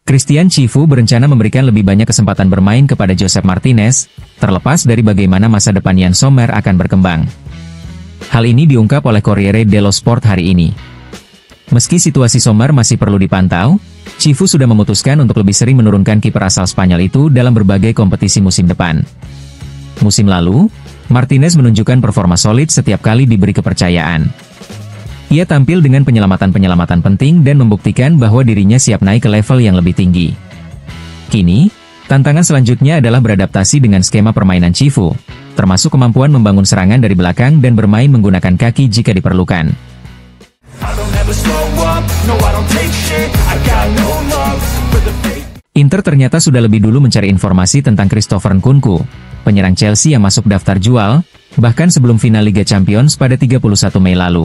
Christian Chivu berencana memberikan lebih banyak kesempatan bermain kepada Josep Martinez, terlepas dari bagaimana masa depan Yann Sommer akan berkembang. Hal ini diungkap oleh Corriere dello Sport hari ini. Meski situasi Sommer masih perlu dipantau, Chivu sudah memutuskan untuk lebih sering menurunkan kiper asal Spanyol itu dalam berbagai kompetisi musim depan. Musim lalu, Martinez menunjukkan performa solid setiap kali diberi kepercayaan. Ia tampil dengan penyelamatan-penyelamatan penting dan membuktikan bahwa dirinya siap naik ke level yang lebih tinggi. Kini, tantangan selanjutnya adalah beradaptasi dengan skema permainan Chivu, termasuk kemampuan membangun serangan dari belakang dan bermain menggunakan kaki jika diperlukan. Inter ternyata sudah lebih dulu mencari informasi tentang Christopher Nkunku, penyerang Chelsea yang masuk daftar jual, bahkan sebelum final Liga Champions pada 31 Mei lalu.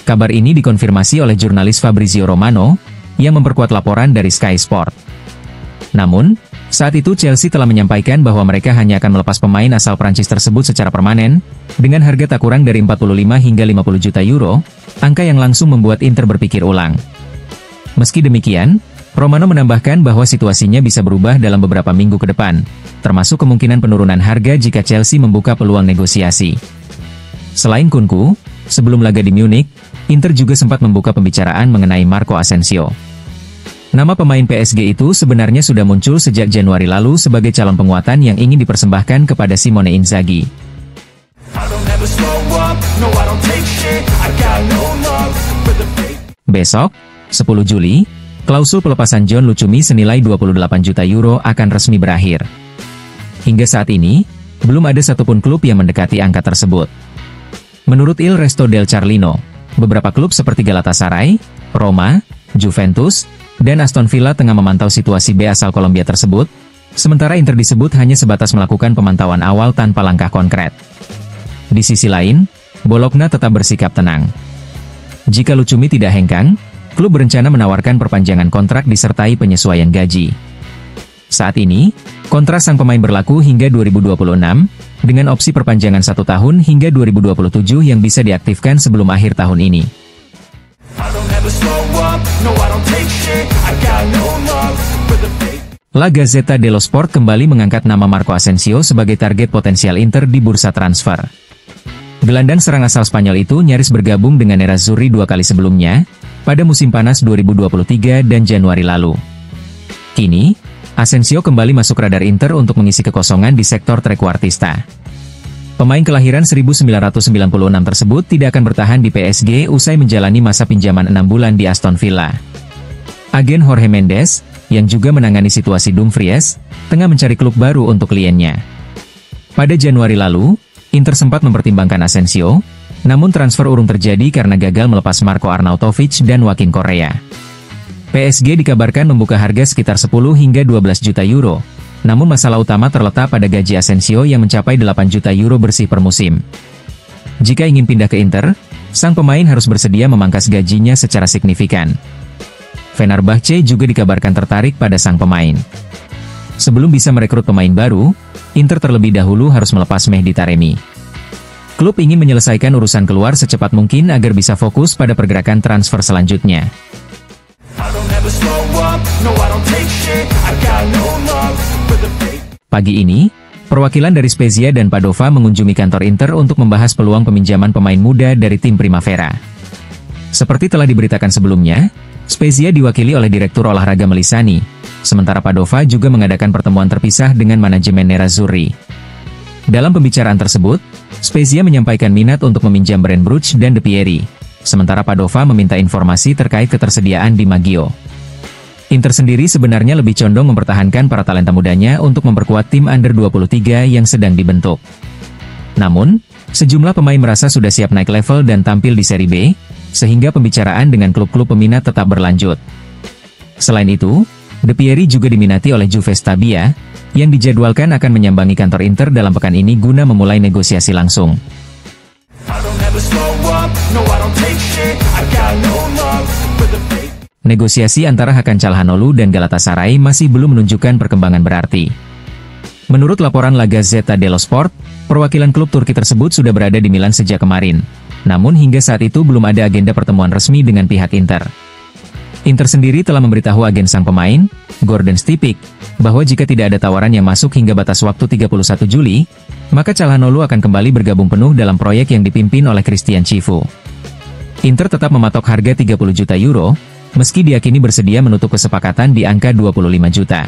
Kabar ini dikonfirmasi oleh jurnalis Fabrizio Romano, yang memperkuat laporan dari Sky Sport. Namun, saat itu Chelsea telah menyampaikan bahwa mereka hanya akan melepas pemain asal Prancis tersebut secara permanen, dengan harga tak kurang dari 45 hingga 50 juta euro, angka yang langsung membuat Inter berpikir ulang. Meski demikian, Romano menambahkan bahwa situasinya bisa berubah dalam beberapa minggu ke depan, termasuk kemungkinan penurunan harga jika Chelsea membuka peluang negosiasi. Selain Nkunku, sebelum laga di Munich, Inter juga sempat membuka pembicaraan mengenai Marco Asensio. Nama pemain PSG itu sebenarnya sudah muncul sejak Januari lalu sebagai calon penguatan yang ingin dipersembahkan kepada Simone Inzaghi. Besok, 10 Juli, klausul pelepasan John Lucumi senilai 28 juta euro akan resmi berakhir. Hingga saat ini, belum ada satupun klub yang mendekati angka tersebut. Menurut Il Resto del Carlino, beberapa klub seperti Galatasaray, Roma, Juventus, dan Aston Villa tengah memantau situasi B asal Kolombia tersebut, sementara Inter disebut hanya sebatas melakukan pemantauan awal tanpa langkah konkret. Di sisi lain, Bologna tetap bersikap tenang. Jika Lucumi tidak hengkang, klub berencana menawarkan perpanjangan kontrak disertai penyesuaian gaji. Saat ini, kontrak sang pemain berlaku hingga 2026, dengan opsi perpanjangan 1 tahun hingga 2027 yang bisa diaktifkan sebelum akhir tahun ini. La Gazzetta dello Sport kembali mengangkat nama Marco Asensio sebagai target potensial Inter di bursa transfer. Gelandang serang asal Spanyol itu nyaris bergabung dengan Nerazzurri 2 kali sebelumnya, pada musim panas 2023 dan Januari lalu. Kini, Asensio kembali masuk radar Inter untuk mengisi kekosongan di sektor trequartista. Pemain kelahiran 1996 tersebut tidak akan bertahan di PSG usai menjalani masa pinjaman 6 bulan di Aston Villa. Agen Jorge Mendes, yang juga menangani situasi Dumfries, tengah mencari klub baru untuk kliennya. Pada Januari lalu, Inter sempat mempertimbangkan Asensio, namun transfer urung terjadi karena gagal melepas Marco Arnautovic dan Joaquin Correa. PSG dikabarkan membuka harga sekitar 10 hingga 12 juta euro, namun masalah utama terletak pada gaji Asensio yang mencapai 8 juta euro bersih per musim. Jika ingin pindah ke Inter, sang pemain harus bersedia memangkas gajinya secara signifikan. Fenerbahce juga dikabarkan tertarik pada sang pemain. Sebelum bisa merekrut pemain baru, Inter terlebih dahulu harus melepas Mehdi Taremi. Klub ingin menyelesaikan urusan keluar secepat mungkin agar bisa fokus pada pergerakan transfer selanjutnya. Pagi ini, perwakilan dari Spezia dan Padova mengunjungi kantor Inter untuk membahas peluang peminjaman pemain muda dari tim Primavera. Seperti telah diberitakan sebelumnya, Spezia diwakili oleh Direktur Olahraga Melisani, sementara Padova juga mengadakan pertemuan terpisah dengan manajemen Nerazzurri. Dalam pembicaraan tersebut, Spezia menyampaikan minat untuk meminjam Brand Brugge dan De Pieri, sementara Padova meminta informasi terkait ketersediaan di Maggio. Inter sendiri sebenarnya lebih condong mempertahankan para talenta mudanya untuk memperkuat tim under 23 yang sedang dibentuk. Namun, sejumlah pemain merasa sudah siap naik level dan tampil di Serie B, sehingga pembicaraan dengan klub-klub peminat tetap berlanjut. Selain itu, De Pieri juga diminati oleh Juve Stabia, yang dijadwalkan akan menyambangi kantor Inter dalam pekan ini guna memulai negosiasi langsung. Negosiasi antara Hakan Çalhanoğlu dan Galatasaray masih belum menunjukkan perkembangan berarti. Menurut laporan La Gazzetta dello Sport, perwakilan klub Turki tersebut sudah berada di Milan sejak kemarin. Namun hingga saat itu belum ada agenda pertemuan resmi dengan pihak Inter. Inter sendiri telah memberitahu agen sang pemain, Gordon Stipic, bahwa jika tidak ada tawaran yang masuk hingga batas waktu 31 Juli, maka Calhanoglu akan kembali bergabung penuh dalam proyek yang dipimpin oleh Christian Chivu. Inter tetap mematok harga 30 juta euro, meski diyakini bersedia menutup kesepakatan di angka 25 juta.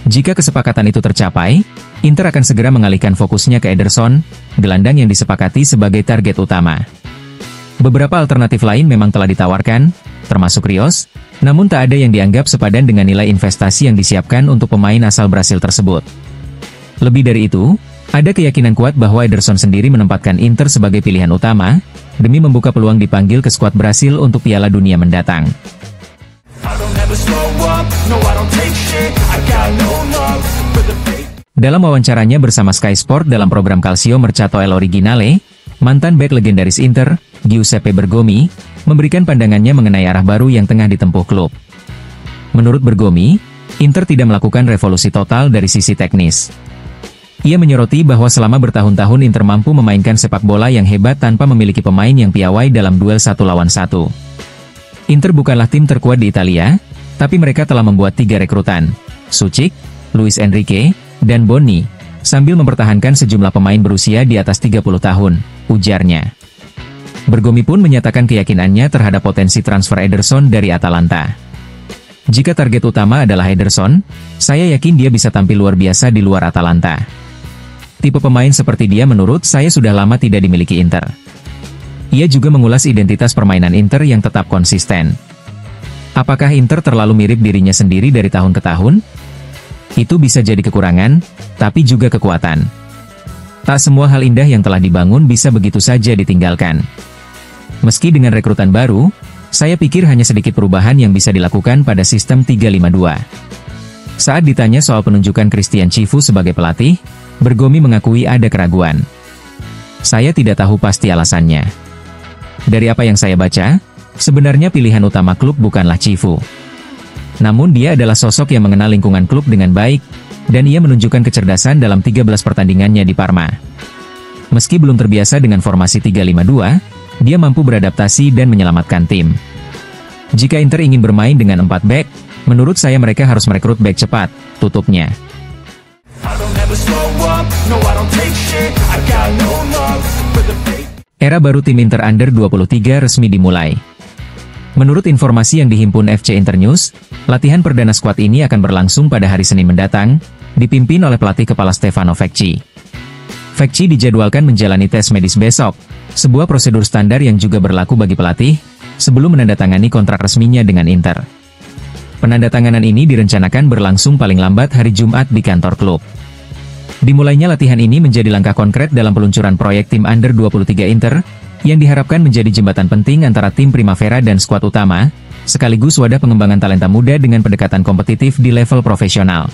Jika kesepakatan itu tercapai, Inter akan segera mengalihkan fokusnya ke Ederson, gelandang yang disepakati sebagai target utama. Beberapa alternatif lain memang telah ditawarkan, termasuk Rios, namun tak ada yang dianggap sepadan dengan nilai investasi yang disiapkan untuk pemain asal Brasil tersebut. Lebih dari itu, ada keyakinan kuat bahwa Ederson sendiri menempatkan Inter sebagai pilihan utama, demi membuka peluang dipanggil ke skuad Brasil untuk Piala Dunia mendatang. Dalam wawancaranya bersama Sky Sport dalam program Calcio Mercato El Originale, mantan bek legendaris Inter, Giuseppe Bergomi, memberikan pandangannya mengenai arah baru yang tengah ditempuh klub. Menurut Bergomi, Inter tidak melakukan revolusi total dari sisi teknis. Ia menyoroti bahwa selama bertahun-tahun Inter mampu memainkan sepak bola yang hebat tanpa memiliki pemain yang piawai dalam duel 1 lawan 1. Inter bukanlah tim terkuat di Italia, tapi mereka telah membuat 3 rekrutan, Suchik, Luis Enrique, dan Bonni, sambil mempertahankan sejumlah pemain berusia di atas 30 tahun, ujarnya. Bergomi pun menyatakan keyakinannya terhadap potensi transfer Ederson dari Atalanta. Jika target utama adalah Ederson, saya yakin dia bisa tampil luar biasa di luar Atalanta. Tipe pemain seperti dia menurut saya sudah lama tidak dimiliki Inter. Ia juga mengulas identitas permainan Inter yang tetap konsisten. Apakah Inter terlalu mirip dirinya sendiri dari tahun ke tahun? Itu bisa jadi kekurangan, tapi juga kekuatan. Tak semua hal indah yang telah dibangun bisa begitu saja ditinggalkan. Meski dengan rekrutan baru, saya pikir hanya sedikit perubahan yang bisa dilakukan pada sistem 352. Saat ditanya soal penunjukan Christian Chivu sebagai pelatih, Bergomi mengakui ada keraguan. Saya tidak tahu pasti alasannya. Dari apa yang saya baca, sebenarnya pilihan utama klub bukanlah Chivu. Namun dia adalah sosok yang mengenal lingkungan klub dengan baik, dan ia menunjukkan kecerdasan dalam 13 pertandingannya di Parma. Meski belum terbiasa dengan formasi 352, dia mampu beradaptasi dan menyelamatkan tim. Jika Inter ingin bermain dengan 4 bek, menurut saya mereka harus merekrut bek cepat, tutupnya. Era baru tim Inter Under 23 resmi dimulai. Menurut informasi yang dihimpun FC Internews, latihan perdana skuad ini akan berlangsung pada hari Senin mendatang, dipimpin oleh pelatih kepala Stefano Vecchi. Vecchi dijadwalkan menjalani tes medis besok, sebuah prosedur standar yang juga berlaku bagi pelatih, sebelum menandatangani kontrak resminya dengan Inter. Penandatanganan ini direncanakan berlangsung paling lambat hari Jumat di kantor klub. Dimulainya latihan ini menjadi langkah konkret dalam peluncuran proyek tim Under 23 Inter, yang diharapkan menjadi jembatan penting antara tim Primavera dan skuad utama, sekaligus wadah pengembangan talenta muda dengan pendekatan kompetitif di level profesional.